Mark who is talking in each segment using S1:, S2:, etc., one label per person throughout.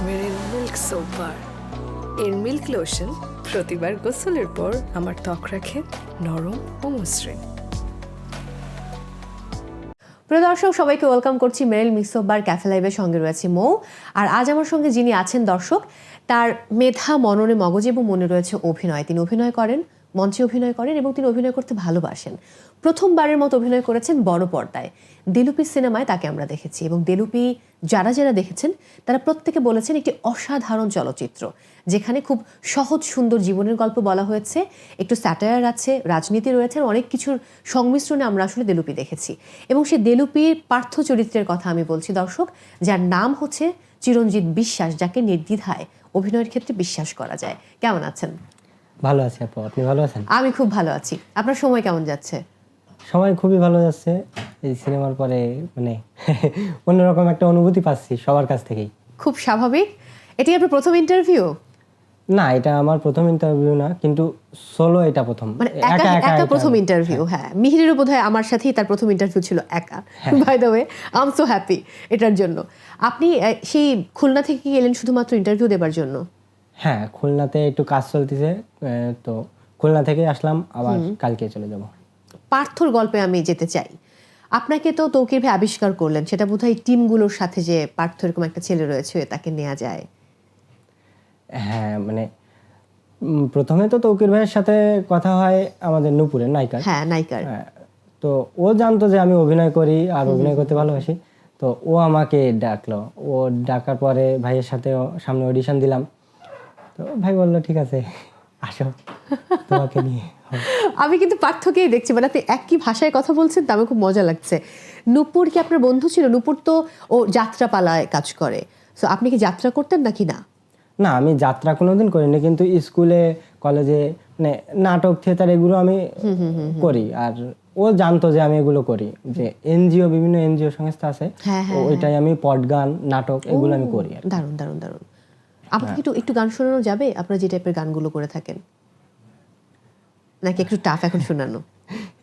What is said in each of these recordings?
S1: মেরিল milk soap bar. এর milk lotion প্রতিবার গোসলের পর আমার ত্বক রাখে নরম ও মসৃণ।
S2: প্রিয় দর্শক, সবাইকে ওয়েলকাম করছি মেরিল মিক্স অফ বার ক্যাফে লাইভের সঙ্গে রয়েছে মৌ। আর আজ আমার সঙ্গে যিনি আছেন দর্শক, তার মেধা, মননে, মগজ এবং মনে রয়েছে অভিনয়। তিনি অভিনয় করেন, মঞ্চে অভিনয় করেন এবং তিনি অভিনয় করতে ভালোবাসেন। প্রথমবারের মতো অভিনয় করেছেন বড় পর্দায়। দেলুপি সিনেমায় তাকে আমরা দেখেছি এবং দেলুপি যারা যারা দেখেছেন তারা প্রত্যেকে বলেছেন একটি অসাধারণ চলচ্চিত্র, যেখানে খুব সহজ সুন্দর জীবনের গল্প বলা হয়েছে, একটু স্যাটায়ার আছে, রাজনীতি রয়েছে, অনেক কিছুর সংমিশ্রণে আমরা আসলে দেলুপি দেখেছি। এবং সেই দেলুপির পার্থ চরিত্রের কথা আমি বলছি দর্শক, যার নাম হচ্ছে চিরঞ্জিত বিশ্বাস, যাকে নির্দ্বিধায় অভিনয়ের ক্ষেত্রে বিশ্বাস করা যায়। কেমন আছেন?
S3: ভালো আছি আপু, আপনি ভালো আছেন?
S2: আমি খুব ভালো আছি। আপনার সময় কেমন যাচ্ছে?
S3: সময় খুবই ভালো যাচ্ছে। এই সিনেমার পরে মানে অন্যরকম একটা অনুভূতি পাচ্ছি সবার কাছ থেকেই।
S2: খুব স্বাভাবিক। এটি আপনার প্রথম ইন্টারভিউ?
S3: না, এটা আমার প্রথম ইন্টারভিউ না, কিন্তু সোলো এটা প্রথম,
S2: মানে একা প্রথম ইন্টারভিউ। হ্যাঁ, মিহিরেরও বোধহয় আমার সাথেই তার প্রথম ইন্টারভিউ ছিল একা। By the way, I am so happy এটার জন্য। আপনি সেই খুলনা থেকে গেলেন শুধুমাত্র ইন্টারভিউ দেবার জন্য?
S3: হ্যাঁ, খুলনাতে একটু কাজ চলতেছে, তো খুলনা থেকে আসলাম, আবার কালকে চলে যাব।
S2: পার্থর গল্পে আমি যেতে চাই। আপনাকে তো তৌকির ভাই আবিষ্কার করলেন, সেটা বোধহয় টিমগুলোর সাথে, যে পার্থ এরকম একটা ছেলে রয়েছে, তাকে নেওয়া যায়।
S3: হ্যাঁ, মানে প্রথমে তো তৌকির ভাইয়ের সাথে কথা হয় আমাদের নূপুরের নায়িকার।
S2: হ্যাঁ, নায়িকার।
S3: তো ও জানতো যে আমি অভিনয় করি আর অভিনয় করতে ভালোবাসি, তো ও আমাকে ডাকলো। ও ডাকার পরে ভাইয়ের সাথে সামনে অডিশন দিলাম, তো ভাই বললো ঠিক আছে আসো, তোমাকে নিয়ে।
S2: আমি কিন্তু পার্থকেই দেখছি, মানে আপনি একই ভাষায় কথা বলছেন, তা আমার খুব মজা লাগছে। নূপুর কি আপনার বন্ধু ছিল? নূপুর তো ও যাত্রাপালায় কাজ করে, তো আপনি কি যাত্রা করতেন নাকি না?
S3: না, আমি যাত্রা কোনোদিন করিনি, কিন্তু স্কুলে, কলেজে মানে নাটক, থিয়েটার এগুলো আমি করি। আর ও জানতো যে আমি এগুলো করি, যে এনজিও, বিভিন্ন এনজিও সংস্থা আছে, ওইটাই আমি পটগান, নাটক এগুলো আমি করি।
S2: দারুণ দারুণ দারুণ। আমাকে একটু একটু গান শোনানো যাবে? আপনারা যে টাইপের গানগুলো করে থাকেন, নাকি একটু টাফ এখন শোনানো?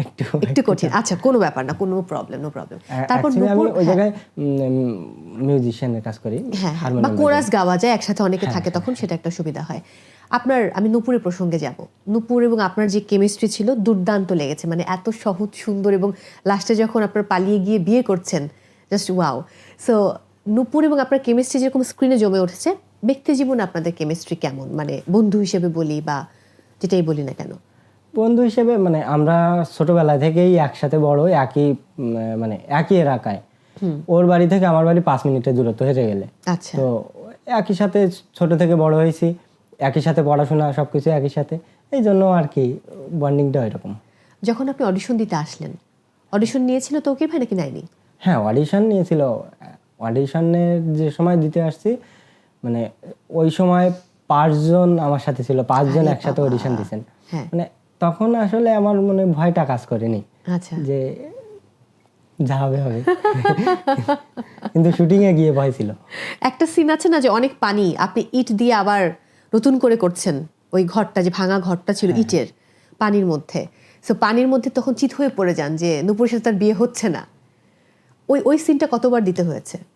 S2: একটু কঠিন। আচ্ছা, কোনো ব্যাপার না, কোনো প্রবলেম, নো প্রবলেম। তারপর
S3: আমি ওই জায়গায় মিউজিশিয়ানের কাজ করি,
S2: বা কোরাস গাওয়া যায় একসাথে, অনেকে থাকে তখন, সেটা একটা সুবিধা হয়। আমি নূপুরের প্রসঙ্গে যাব। নূপুর এবং আপনার যে কেমিস্ট্রি ছিল, দুর্দান্ত লেগেছে। মানে এত সহজ, সুন্দর, এবং লাস্টে যখন আপনার পালিয়ে গিয়ে বিয়ে করছেন, জাস্ট ওয়াও। সো নূপুর এবং আপনার কেমিস্ট্রি যেরকম স্ক্রিনে জমে উঠেছে, ব্যক্তি জীবনে আপনাদের কেমিস্ট্রি কেমন? মানে বন্ধু হিসেবে বলি বা যেটাই বলি না কেন।
S3: বন্ধু হিসেবে মানে আমরা ছোটবেলা থেকেই একসাথে বড়, একই মানে একই এলাকায়। ওর বাড়ি থেকে আমার বাড়ি 5 মিনিটের দূরত্ব হেঁটে গেলে।
S2: আচ্ছা।
S3: তো একই সাথে ছোট থেকে বড় হয়েছি, একই সাথে পড়াশোনা, সবকিছু একই সাথে, এই জন্য আর কি বন্ডিংটা এরকম।
S2: যখন আপনি অডিশন দিতে আসলেন, অডিশন নিয়েছিল তৌকির ভাই নাকি নেয়নি?
S3: হ্যাঁ, অডিশন নিয়েছিল। অডিশনের যে সময় দিতে আসছি, মানে ওই সময় 5 জন আমার সাথে ছিল, 5 জন একসাথে অডিশন দিয়েছেন। মানে তখন আসলে আমার মনে ভয়টা কাজ করেনি, যে যা হবে হবে। কিন্তু শুটিং এ গিয়ে ভয় ছিল।
S2: একটা সিন আছে না, যে অনেক পানি, আপনি ইট দিয়ে আবার নতুন করে করছেন ওই ঘরটা, যে ভাঙা ঘরটা ছিল ইটের, পানির মধ্যে। সো পানির মধ্যে তখন চিত হয়ে পড়ে যান যে নূপুরের সাথে তার বিয়ে হচ্ছে না। ওই সিনটা কতবার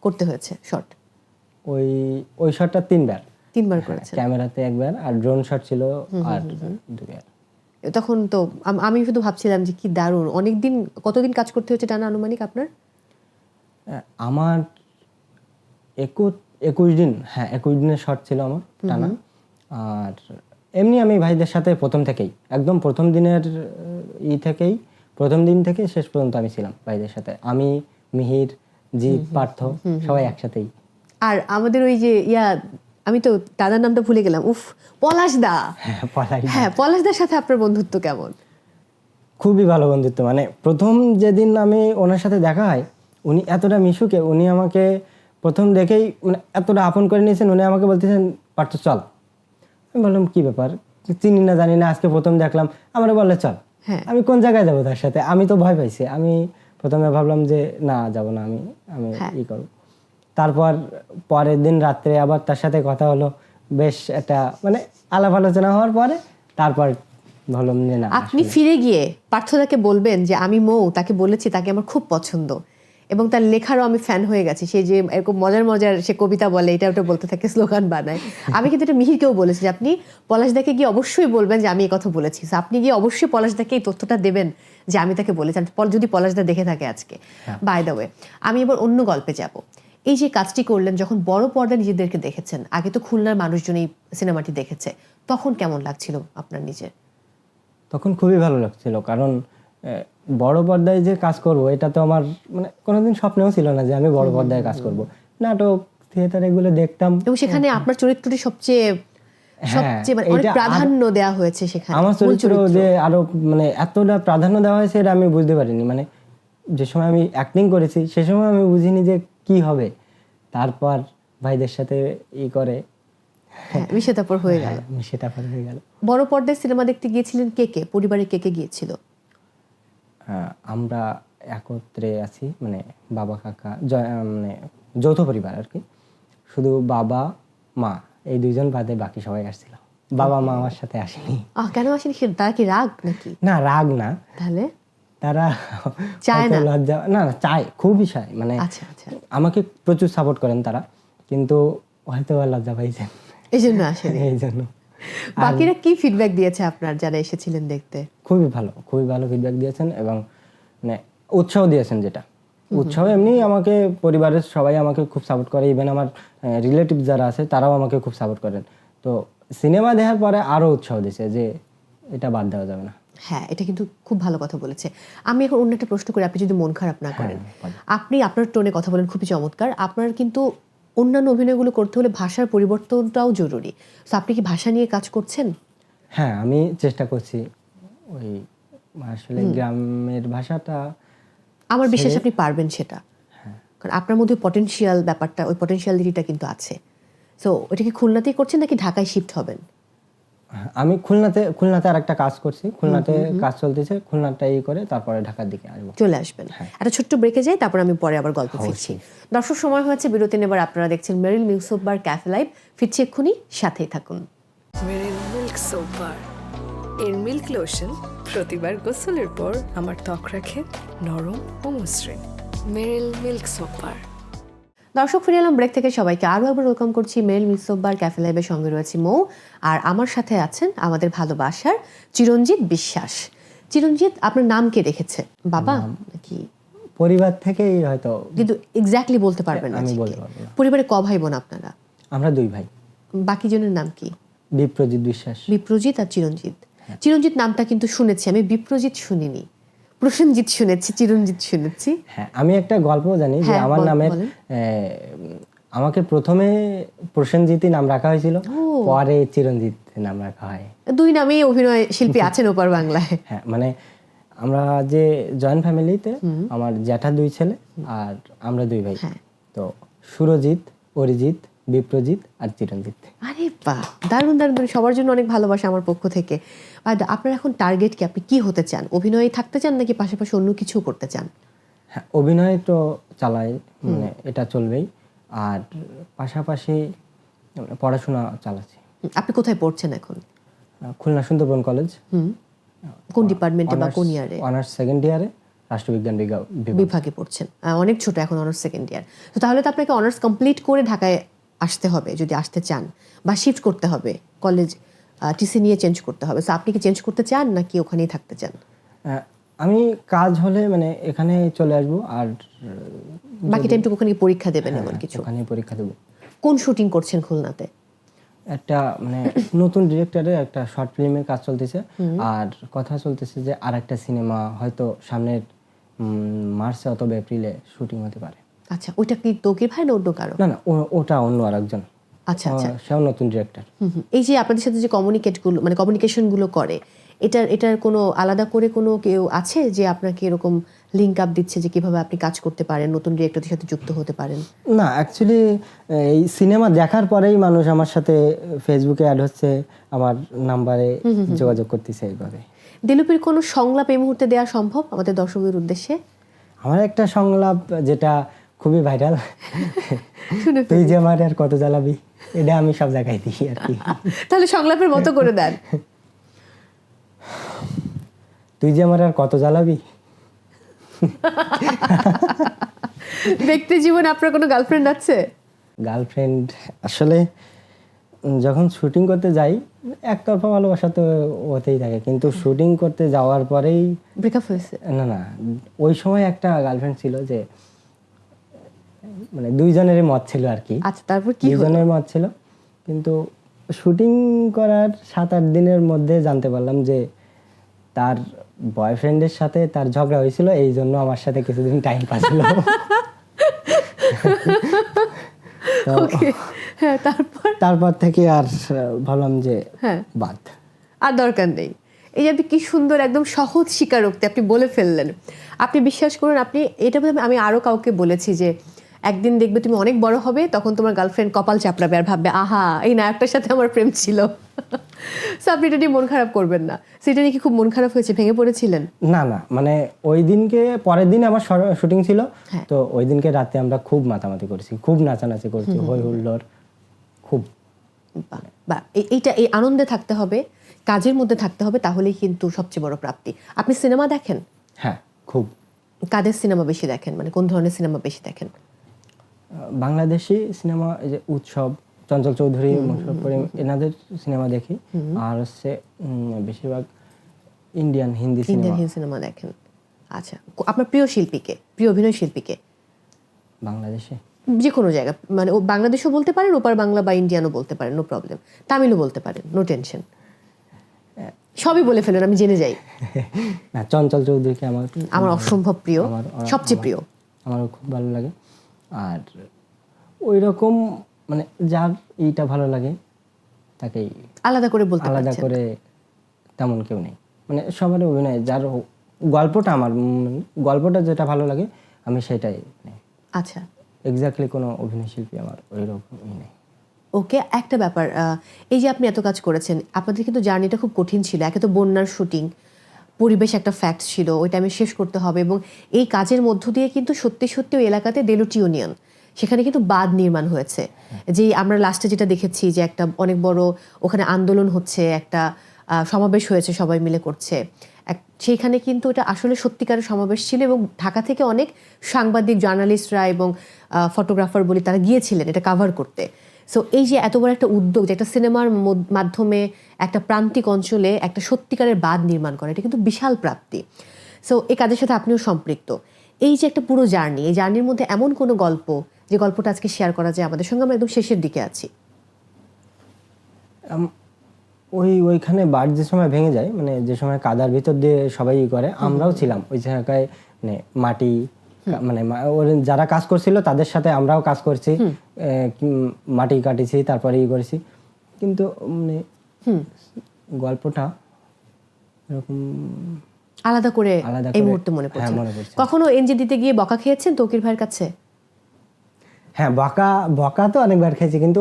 S2: করতে হয়েছে শট?
S3: ওই শটটা 3বার
S2: করেছেন।
S3: ক্যামেরাতে 1বার, আর ড্রোন শট ছিল আর 2বার।
S2: তখন তো আমি শুধু ভাবছিলাম যে কি দারুণ। কতদিন কাজ করতে হচ্ছে টানা আনুমানিক আপনার?
S3: আমার 21 দিন। হ্যাঁ, 21 দিনের শট ছিল আমার টানা। আর এমনি আমি ভাইদের সাথে একদম প্রথম দিন থেকে শেষ পর্যন্ত আমি ছিলাম ভাইদের সাথে। আমি, মিহির, জিৎ, পার্থ সবাই একসাথেই।
S2: আর আমাদের ওই যে আমি তো দাদার নামটা ভুলে গেলাম, পলাশদা। হ্যাঁ, পলাশদার সাথে আপনার বন্ধুত্ব কেমন?
S3: খুবই ভালো বন্ধুত্ব। মানে প্রথম যেদিন আমি ওনার সাথে দেখা হয়, উনি এতটা মিশুকে, উনি আমাকে প্রথম দেখেই মানে এতটা আপন করে নিয়েছেন। উনি আমাকে বলতেছেন, পার্থ চল। আমি বললাম কি ব্যাপার, চিনি না জানি না, আজকে প্রথম দেখলাম, আমার বললে চল। আমি কোন জায়গায় যাবো তার সাথে? আমি তো ভয় পাইছি। আমি প্রথমে ভাবলাম যে না, যাবো না, আমি ই করবো। তারপর পরের দিন রাত্রে আবার তার সাথে কথা হলো, বেশ একটা মানে আলাপ আলোচনা হওয়ার পরে তারপর ভাবলাম যে না।
S2: আপনি ফিরে গিয়ে পার্থদাকে বলবেন যে আমি মৌ তাকে বলেছি, তাকে আমার খুব পছন্দ, এবং তার লেখারও আমি ফ্যান হয়ে গেছি। সেই যে এরকম মজার মজার সে কবিতা বলে, এটা ওটা বলতে থাকে, স্লোগান বানায়। আমি কিন্তু এটা মিহিরকেও বলেছি যে আপনি পলাশদাকে গিয়ে অবশ্যই বলবেন যে আমি এই কথা বলেছি। So আপনি গিয়ে অবশ্যই পলাশদাকে এই তথ্যটা দেবেন যে আমি তাকে বলেছি, যদি পলাশদা দেখে থাকে আজকে। বাই দ্য ওয়ে, আমি এবার অন্য গল্পে যাব। এই যে কাজটি করলেন, যখন বড় পর্দায় নিজেদেরকে দেখেছেন, আগে তো খুলনার মানুষজন এই সিনেমাটি দেখেছে, তখন কেমন লাগছিল আপনার নিজের?
S3: তখন খুবই ভালো লাগছিল, কারণ বড় পর্দায় যে কাজ করব এটা তো আমার মানে কোনোদিন স্বপ্নেও ছিল না যে আমি বড় পর্দায় কাজ করব। নাটক, থিয়েটার এগুলো দেখতাম,
S2: এবং সেখানে আপনার চরিত্রটি সবচেয়ে মানে অনেক প্রাধান্য দেওয়া হয়েছে সেখানে।
S3: আমার চরিত্র যে আরো মানে এতটা প্রাধান্য দেওয়া হয়েছে এটা আমি বুঝতে পারিনি। মানে যে সময় আমি অ্যাক্টিং করেছি সে সময় আমি বুঝিনি যে কি হবে। তারপর ভাইদের সাথে করে
S2: বিষয়তাপর হয়ে গেল,
S3: সেটা হয়ে গেল।
S2: বড় পর্দায় সিনেমা দেখতে গিয়েছিলেন কে কে? পরিবারের কে কে গিয়েছিল?
S3: আমরা একত্রে আছি, মানে বাবা কাকা, মানে যৌথ পরিবার আর কি। শুধু বাবা মা এই দুইজন বাদে বাকি সবাই আসছিল। বাবা মা আমার সাথে আসেনি।
S2: কেন আসেনি? তারা কি রাগ নাকি?
S3: না, রাগ না,
S2: তাহলে
S3: তারা
S2: চায় না?
S3: লজ্জা না, চায়, খুবই চায়। মানে
S2: আচ্ছা আচ্ছা,
S3: আমাকে প্রচুর সাপোর্ট করেন তারা, কিন্তু হয়তো লজ্জা পাইছেন
S2: এই জন্য আসেনি।
S3: এই জন্য।
S2: বাকিরা কি ফিডব্যাক দিয়েছে আপনার যারা এসেছিলেন দেখতে?
S3: খুবই ভালো ফিডব্যাক দিয়েছেন এবং মানে উৎসাহ দিয়েছেন। যেটা উৎসাহ এমনি আমাকে পরিবারের সবাই আমাকে খুব সাপোর্ট করে, ইভেন আমার রিলেটিভ যারা আছে তারাও আমাকে খুব সাপোর্ট করেন। তো সিনেমা দেখার পরে আরো উৎসাহ দিয়েছে যে এটা বাদ দেওয়া যাবে না।
S2: হ্যাঁ, এটা কিন্তু খুব ভালো কথা বলেছে। আমি এখন অন্য একটা প্রশ্ন করি, আপনি যদি মন খারাপ না করেন। আপনি আপনার টোনে কথা বলেন, খুবই চমৎকার। আপনার কিন্তু অন্যান্য অভিনয়গুলো করতে হলে ভাষার পরিবর্তনটাও জরুরি। তো আপনি কি ভাষা নিয়ে কাজ করছেন?
S3: হ্যাঁ, আমি চেষ্টা করছি। ওই আসলে গ্রামের ভাষাটা
S2: আমার বিশ্বাস আপনি পারবেন সেটা, কারণ আপনার মধ্যে পটেনশিয়াল ব্যাপারটা, ওই পটেনশিয়ালিটিটা কিন্তু আছে। সো ওটা কি খুলনাতেই করছেন নাকি ঢাকায় শিফট হবেন?
S3: আমি খুলনাতে আর একটা কাজ করছি, খুলনাতে কাজ চলতেছে, খুলনাটা করে তারপরে ঢাকার দিকে আসবো,
S2: চলে আসবেন। একটা ছোট্ট ব্রেকে যাই, তারপর আমি পরে আবার গল্প ফিরছি। দর্শক, সময় হয়েছে বিরতি নেবার। আপনারা দেখছেন মেরিল মিল্ক বার ক্যাফে লাইভ। ফিরছি এক্ষুনি, সাথেই থাকুন।
S1: মেরিল মিল্ক সোপ বার, এর মিল্ক লোশন প্রতিবার গোসলের পর আমার ত্বক রাখে নরম ও মসৃণ। মেরিল মিল্ক সোপ বার।
S2: দর্শক, ফিরে এলাম ব্রেক থেকে। সবাইকে আরও একবার ওয়েলকাম করছি মেরিল মিল্ক বার ক্যাফে লাইভের সঙ্গে রয়েছে মৌ, আর আমার সাথে আছেন আমাদের ভালোবাসার চিরঞ্জিত বিশ্বাস। চিরঞ্জিত, আপনার নাম কে রেখেছে? বাবা নাকি
S3: পরিবার থেকেই হয়তো?
S2: কিন্তু এক্স্যাক্টলি বলতে পারবেন না?
S3: আমি বলতে পারবো না।
S2: পরিবারে ক ভাই বোন আপনারা?
S3: আমরা 2 ভাই।
S2: বাকি জনের নাম কি?
S3: বিপ্রজিৎ বিশ্বাস।
S2: বিপ্রজিৎ আর চিরঞ্জিত। চিরঞ্জিত নামটা কিন্তু শুনেছি আমি, বিপ্রজিৎ শুনিনি। প্রসেনজিৎ শুনেছি, চিরঞ্জিত শুনেছি।
S3: হ্যাঁ, আমি একটা গল্প জানি যে আমার নামের আমাকে প্রথমে প্রসেনজিৎই নাম রাখা হয়েছিল, পরে চিরঞ্জিত নাম রাখা হয়।
S2: 2 নামেই অভিনয় শিল্পী আছেন ওপার বাংলায়।
S3: হ্যাঁ, মানে আমরা যে জয়েন্ট ফ্যামিলিতে আমার জ্যাঠা 2 ছেলে আর আমরা 2 ভাই। তো সুরজিৎ, অরিজিৎ, বিপ্রজিৎ আর চিরঞ্জিত।
S2: আরে বাহ, দারুণ দারুণ। সবার জন্য অনেক ভালোবাসা আমার পক্ষ থেকে। আপনার এখন টার্গেট কি? আপনি কি হতে চান? অভিনয়ে থাকতে চান নাকি পাশাপাশি অন্য কিছু করতে চান?
S3: হ্যাঁ, অভিনয় তো চালাই, মানে এটা চলবেই, আর পাশাপাশি পড়াশোনা চালাচ্ছি।
S2: আপনি কোথায় পড়ছেন এখন?
S3: খুলনা সুন্দরবন কলেজ।
S2: কোন ডিপার্টমেন্টে বা কোন ইয়ারে?
S3: অনার্স সেকেন্ড ইয়ারে, রাষ্ট্রবিজ্ঞান
S2: বিভাগে পড়ছেন। অনেক ছোট এখন, অনার্স সেকেন্ড ইয়ার। তো তাহলে তো আপনাকে অনার্স কমপ্লিট করে ঢাকায় আসতে হবে যদি আসতে চান, বা শিফট করতে হবে, কলেজ টিসি নিয়ে চেঞ্জ করতে হবে। তো আপনি কি চেঞ্জ করতে চান নাকি ওখানেই থাকতে চান?
S3: আমি কাজ হলে মানে এখানে চলে আসবো, আর
S2: বাকি টাইমটুকু ওখানে পরীক্ষা দেবেন এমন কিছু?
S3: ওখানে পরীক্ষা দেবো।
S2: কোন শুটিং করছেন খুলনাতে?
S3: একটা মানে নতুন ডিরেক্টরের একটা শর্ট ফিল্মের কাজ চলতেছে, আর কথা চলতেছে যে আর একটা সিনেমা হয়তো সামনের মার্চে অথবা এপ্রিলে শুটিং হতে পারে।
S2: আচ্ছা, ওইটা কি তৌকির ভাই না অন্য কারো?
S3: না, ওটা অন্য আরেকজন।
S2: আচ্ছা আচ্ছা,
S3: সেও নতুন ডিরেক্টর।
S2: এই যে আপনাদের সাথে যে কমিউনিকেশনগুলো করে, এটার কোনো আলাদা করে কোনো কেউ আছে যে আপনাকে এরকম লিঙ্ক আপ দিচ্ছে যে কিভাবে আপনি কাজ করতে পারেন, নতুন ডিরেক্টরদের সাথে যুক্ত হতে পারেন?
S3: না, অ্যাকচুয়ালি এই সিনেমা দেখার পরেই মানুষ আমার সাথে ফেসবুকে অ্যাড হচ্ছে, আমার নাম্বারে যোগাযোগ করতেছে এইভাবে।
S2: দিলুপির কোনো সংলাপ এই মুহূর্তে দেওয়া সম্ভব আমাদের দর্শকদের উদ্দেশ্যে?
S3: আমার একটা সংলাপ যেটা খুবই ভাইরাল, তুই যে আমার আর কত জ্বালাবি, এটা আমি সব জায়গায় দিই আর কি।
S2: তাহলে সংলাপের মতো করে দেন।
S3: তুই যে আমার আর কত জ্বালাবি।
S2: ব্যক্তি জীবনে আপনার কোনো গার্লফ্রেন্ড আছে?
S3: গার্লফ্রেন্ড আসলে যখন শুটিং করতে যাই একতরফা ভালোবাসা তো হতেই থাকে, কিন্তু শুটিং করতে যাওয়ার পরেই
S2: ব্রেকআপ হয়েছে?
S3: না ওই সময় একটা গার্লফ্রেন্ড ছিল যে মানে দুইজনেরই মত ছিল আর কি।
S2: আচ্ছা, তারপর কি হলো?
S3: দুইজনের মত ছিল, কিন্তু শুটিং করার 7-8 দিনের মধ্যে জানতে পারলাম যে তার বয়ফ্রেন্ডের সাথে তার ঝগড়া হয়েছিল, এই জন্য আমার সাথে কিছুদিন টাইম পাস হলো। তো
S2: ওকে, হ্যাঁ,
S3: তারপর থেকে আর ভাবলাম যে
S2: হ্যাঁ,
S3: বাদ।
S2: আর দরকার নেই। এই যে আপনি কি সুন্দর একদম সহজ স্বীকারোক্তি আপনি বলে ফেললেন। আপনি বিশ্বাস করুন, আপনি এটা বোধহয় আমি আরো কাউকে বলেছি যে একদিন দেখবে তুমি অনেক বড় হবে, তখন তোমার গার্লফ্রেন্ড কপাল চাপড়াবে আর ভাববে আহা এই নায়কটার সাথে আমার প্রেম ছিল। সো আপনি এটা নিয়ে মন খারাপ করবেন না। সেটা নিয়ে কি খুব মন খারাপ হয়েছে, ভেঙে পড়েছিলেন?
S3: না মানে ওই দিনকে পরের দিন আমার শুটিং ছিল,
S2: হ্যাঁ।
S3: তো ওই দিনকে রাতে আমরা খুব মাতামাতি করেছি, খুব নাচানাচি করেছি, হই হুল্লোড় খুব।
S2: বা এইটা এই আনন্দে থাকতে হবে, কাজের মধ্যে থাকতে হবে, তাহলেই কিন্তু সবচেয়ে বড় প্রাপ্তি। আপনি সিনেমা দেখেন?
S3: হ্যাঁ, খুব।
S2: কাদের সিনেমা বেশি দেখেন, মানে কোন ধরনের সিনেমা বেশি দেখেন?
S3: বাংলাদেশি সিনেমা, এই যে উৎসব, চঞ্চল চৌধুরী, মোশাররফ করিম, এনাদের সিনেমা দেখি। আর হচ্ছে বেশিরভাগ ইন্ডিয়ান হিন্দি
S2: সিনেমা দেখেন। আচ্ছা, আপনার প্রিয় শিল্পীকে, প্রিয় অভিনয় শিল্পীকে?
S3: বাংলাদেশে
S2: যে কোনো জায়গা, মানে ও বাংলাদেশও বলতে পারেন, ওপার বাংলা বা ইন্ডিয়ানও বলতে পারেন, নো প্রবলেম। তামিলও বলতে পারেন, নো টেনশন। সবই বলে ফেলেন, আমি জেনে যাই।
S3: না, চঞ্চল চৌধুরীকে
S2: আমার অসম্ভব প্রিয়, সবচেয়ে প্রিয়।
S3: আমারও খুব ভালো লাগে। আর ওই রকম মানে যার এইটা ভালো লাগে তাকেই
S2: আলাদা করে বলতে
S3: আলাদা
S2: পারছেন?
S3: করে তেমন কেউ নেই, মানে সবারই অভিনয়, যার গল্পটা আমার গল্পটা যেটা ভালো লাগে আমি সেটাই নেই।
S2: আচ্ছা,
S3: এক্স্যাক্টলি কোনো অভিনয় শিল্পী আমার ওই রকমই নেই।
S2: ওকে, একটা ব্যাপার, এই যে আপনি এত কাজ করেছেন, আপনাদের কিন্তু জার্নিটা খুব কঠিন ছিল। একে তো বন্যার শুটিং, পরিবেশ একটা ফ্যাক্ট ছিল, ওই টাইমে শেষ করতে হবে, এবং এই কাজের মধ্য দিয়ে কিন্তু সত্যি সত্যি ওই এলাকাতে দেলুট ইউনিয়ন, সেখানে কিন্তু বাঁধ নির্মাণ হয়েছে। যে আমরা লাস্টে যেটা দেখেছি যে একটা অনেক বড় ওখানে আন্দোলন হচ্ছে, একটা সমাবেশ হয়েছে, সবাই মিলে করছে, সেইখানে কিন্তু এটা আসলে সত্যিকারের সমাবেশ ছিল, এবং ঢাকা থেকে অনেক সাংবাদিক, জার্নালিস্টরা এবং ফটোগ্রাফার বলি তারা গিয়েছিলেন এটা কাভার করতে। সো এই যে এত বড় একটা উদ্যোগ, যে একটা সিনেমার মাধ্যমে একটা প্রান্তিক অঞ্চলে একটা সত্যিকারের বাঁধ নির্মাণ করা, এটা কিন্তু বিশাল প্রাপ্তি। সো এই কাজের সাথে আপনিও সম্পৃক্ত। এই যে একটা পুরো জার্নি, এই জার্নির মধ্যে এমন কোনো গল্প যে গল্পটা আজকে শেয়ার করা যায় আমাদের সঙ্গে? আমরা একদম শেষের দিকে আছি।
S3: ওইখানে বাঁধ যে সময় ভেঙে যায়, মানে যে সময় কাদার ভিতর দিয়ে সবাই করে, আমরাও ছিলাম ওই জায়গায়, মানে মাটি, মানে যারা কাজ করছিল তাদের সাথে আমরাও কাজ করছি, মাটি কাটিছি, তারপরে করেছি, কিন্তু মানে গল্পটা এরকম
S2: আলাদা করে এই মুহূর্তে মনে পড়ছে। কখনো এনজি দিতে গিয়ে বকা খেয়েছেন তৌকির ভাইয়ের কাছে?
S3: হ্যাঁ, বকা তো অনেকবার খেয়েছি, কিন্তু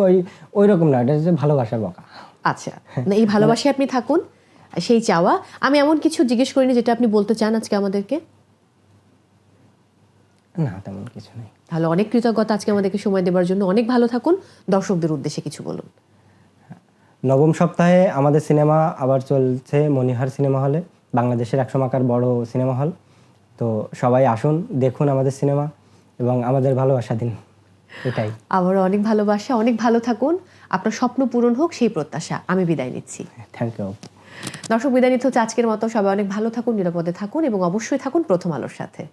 S3: ওই রকম না, এটা হচ্ছে ভালোবাসার বকা।
S2: আচ্ছা, না এই ভালোবাসায় আপনি থাকুন, সেই চাওয়া। আমি এমন কিছু জিজ্ঞেস করিনি যেটা আপনি বলতে চান আজকে আমাদেরকে?
S3: না, তেমন কিছু নেই।
S2: তাহলে অনেক কৃতজ্ঞতা আজকে আমাদেরকে সময় দেওয়ার জন্য। অনেক ভালো থাকুন। দর্শকদের উদ্দেশ্যে কিছু বলুন।
S3: নবম সপ্তাহে আমাদের সিনেমা আবার চলছে মনিহার সিনেমা হলে, বাংলাদেশের 100 মাকার বড় সিনেমা হল। তো সবাই আসুন, দেখুন আমাদের সিনেমা এবং আমাদের ভালোবাসা দিন, এটাই।
S2: আবারও অনেক ভালোবাসা, অনেক ভালো থাকুন, আপনার স্বপ্ন পূরণ হোক সেই প্রত্যাশা। আমি বিদায় নিচ্ছি।
S3: Thank you.
S2: দর্শক, বিদায় নিতে হচ্ছে আজকের মতো। সবাই অনেক ভালো থাকুন, নিরাপদে থাকুন এবং অবশ্যই থাকুন প্রথম আলোর সাথে।